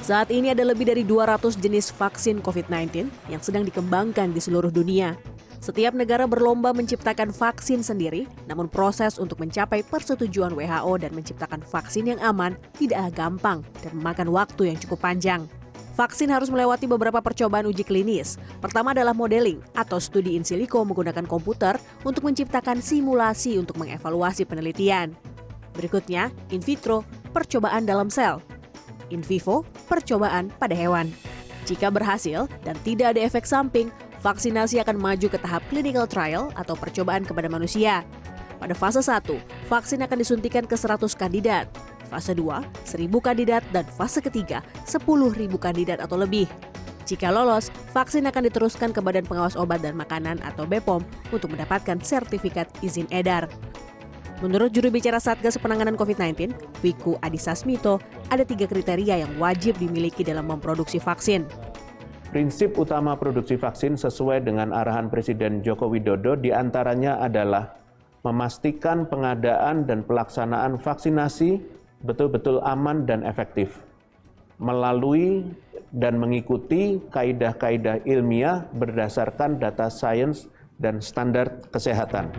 Saat ini ada lebih dari 200 jenis vaksin COVID-19 yang sedang dikembangkan di seluruh dunia. Setiap negara berlomba menciptakan vaksin sendiri, namun proses untuk mencapai persetujuan WHO dan menciptakan vaksin yang aman tidak gampang dan memakan waktu yang cukup panjang. Vaksin harus melewati beberapa percobaan uji klinis. Pertama adalah modeling atau studi in silico menggunakan komputer untuk menciptakan simulasi untuk mengevaluasi penelitian. Berikutnya, in vitro, percobaan dalam sel. In vivo, percobaan pada hewan. Jika berhasil dan tidak ada efek samping, vaksinasi akan maju ke tahap clinical trial atau percobaan kepada manusia. Pada fase 1, vaksin akan disuntikan ke 100 kandidat. Fase 2, 1.000 kandidat, dan fase ketiga, 10.000 kandidat atau lebih. Jika lolos, vaksin akan diteruskan ke Badan Pengawas Obat dan Makanan atau BPOM untuk mendapatkan sertifikat izin edar. Menurut juru bicara Satgas Penanganan COVID-19, Wiku Adhisa Smito, ada 3 kriteria yang wajib dimiliki dalam memproduksi vaksin. Prinsip utama produksi vaksin sesuai dengan arahan Presiden Joko Widodo diantaranya adalah memastikan pengadaan dan pelaksanaan vaksinasi betul-betul aman dan efektif, melalui dan mengikuti kaidah-kaidah ilmiah berdasarkan data sains dan standar kesehatan.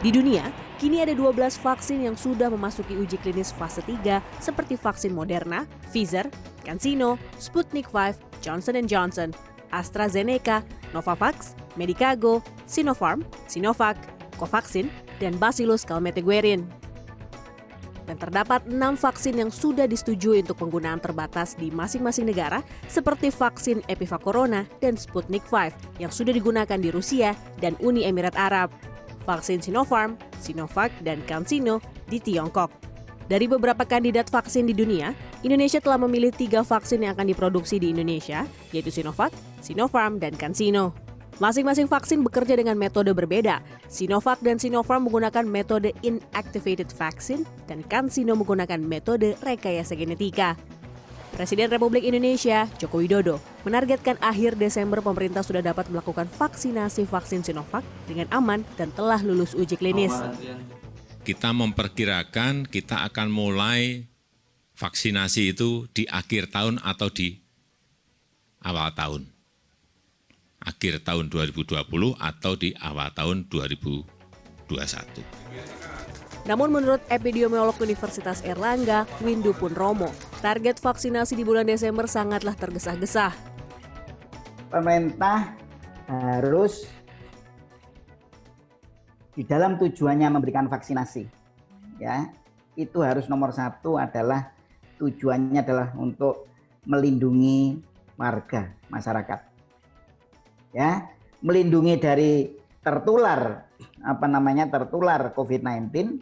Di dunia, kini ada 12 vaksin yang sudah memasuki uji klinis fase 3 seperti vaksin Moderna, Pfizer, CanSino, Sputnik V, Johnson & Johnson, AstraZeneca, Novavax, Medicago, Sinopharm, Sinovac, Covaxin, dan Bacillus Calmette-Guerin. Dan terdapat 6 vaksin yang sudah disetujui untuk penggunaan terbatas di masing-masing negara seperti vaksin Epiva Corona dan Sputnik V yang sudah digunakan di Rusia dan Uni Emirat Arab. Vaksin Sinopharm, Sinovac, dan CanSino di Tiongkok. Dari beberapa kandidat vaksin di dunia, Indonesia telah memilih 3 vaksin yang akan diproduksi di Indonesia, yaitu Sinovac, Sinopharm, dan CanSino. Masing-masing vaksin bekerja dengan metode berbeda. Sinovac dan Sinopharm menggunakan metode inactivated vaccine, dan CanSino menggunakan metode rekayasa genetika. Presiden Republik Indonesia, Joko Widodo, menargetkan akhir Desember pemerintah sudah dapat melakukan vaksinasi vaksin Sinovac dengan aman dan telah lulus uji klinis. Kita memperkirakan kita akan mulai vaksinasi itu di akhir tahun atau di awal tahun. Akhir tahun 2020 atau di awal tahun 2021. Namun menurut epidemiolog Universitas Airlangga, Windu Purnomo, target vaksinasi di bulan Desember sangatlah tergesa-gesa. Pemerintah harus di dalam tujuannya memberikan vaksinasi, ya, itu harus nomor 1 adalah tujuannya adalah untuk melindungi warga masyarakat, ya, melindungi dari tertular tertular COVID-19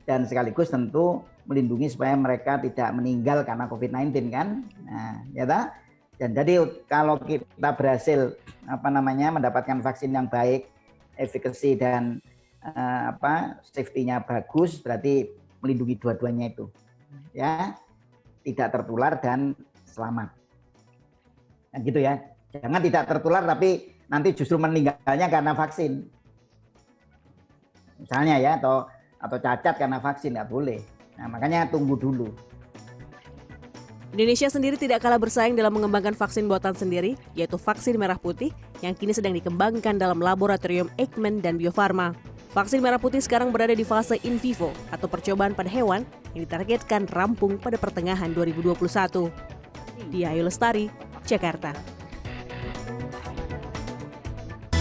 dan sekaligus tentu melindungi supaya mereka tidak meninggal karena COVID-19 kan. Nah, ya tak? Dan jadi kalau kita berhasil mendapatkan vaksin yang baik, efikasi dan safety-nya bagus, berarti melindungi dua-duanya itu. Ya. Tidak tertular dan selamat. Kan gitu ya. Jangan tidak tertular tapi nanti justru meninggalnya karena vaksin. Misalnya ya, atau cacat karena vaksin, nggak boleh. Nah, makanya tunggu dulu. Indonesia sendiri tidak kalah bersaing dalam mengembangkan vaksin buatan sendiri, yaitu vaksin merah putih yang kini sedang dikembangkan dalam laboratorium Eijkman dan Bio Farma. Vaksin merah putih sekarang berada di fase in vivo atau percobaan pada hewan yang ditargetkan rampung pada pertengahan 2021. Diah Ayu Lestari, Jakarta.